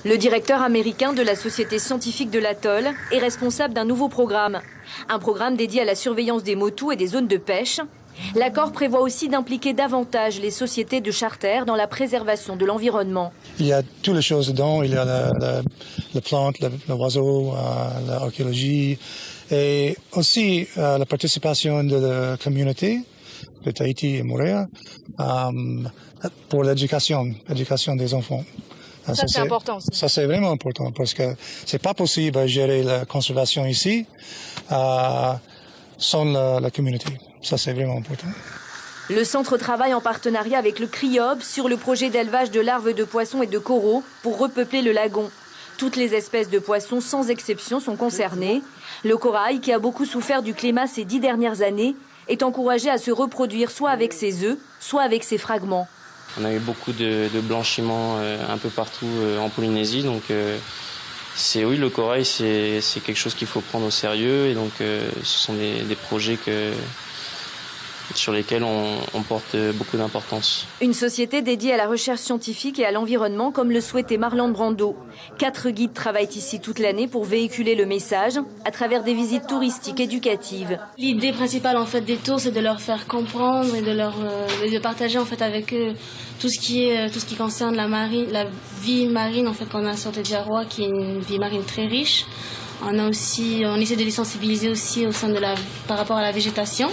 Le directeur américain de la Société scientifique de l'atoll est responsable d'un nouveau programme. Un programme dédié à la surveillance des motus et des zones de pêche. L'accord prévoit aussi d'impliquer davantage les sociétés de charter dans la préservation de l'environnement. Il y a toutes les choses dedans. Il y a les plantes, l'oiseau, l'archéologie et aussi la participation de la communauté de Tahiti et Moorea pour l'éducation des enfants. Ça c'est important. Ça c'est vraiment important parce que c'est pas possible de gérer la conservation ici sans la communauté. Ça c'est vraiment important. Le centre travaille en partenariat avec le CRIOB sur le projet d'élevage de larves de poissons et de coraux pour repeupler le lagon. Toutes les espèces de poissons sans exception sont concernées. Le corail, qui a beaucoup souffert du climat ces 10 dernières années, est encouragé à se reproduire soit avec ses œufs, soit avec ses fragments. On a eu beaucoup de blanchiments un peu partout en Polynésie, donc oui, le corail c'est quelque chose qu'il faut prendre au sérieux et donc ce sont des projets sur lesquels on porte beaucoup d'importance. Une société dédiée à la recherche scientifique et à l'environnement, comme le souhaitait Marland Brando. 4 guides travaillent ici toute l'année pour véhiculer le message à travers des visites touristiques éducatives. L'idée principale en fait des tours, c'est de leur faire comprendre et de partager en fait avec eux tout ce qui concerne la vie marine en fait qu'on a sur Tetiaroa, qui est une vie marine très riche. On essaie de les sensibiliser aussi par rapport à la végétation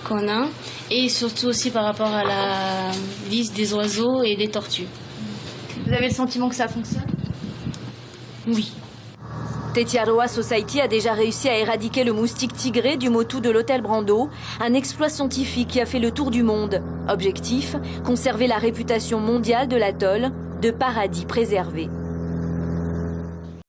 qu'on a, et surtout aussi par rapport à la vie des oiseaux et des tortues. Vous avez le sentiment que ça fonctionne? Oui. Tetiaroa Society a déjà réussi à éradiquer le moustique tigré du motu de l'hôtel Brando, un exploit scientifique qui a fait le tour du monde. Objectif, conserver la réputation mondiale de l'atoll de paradis préservé.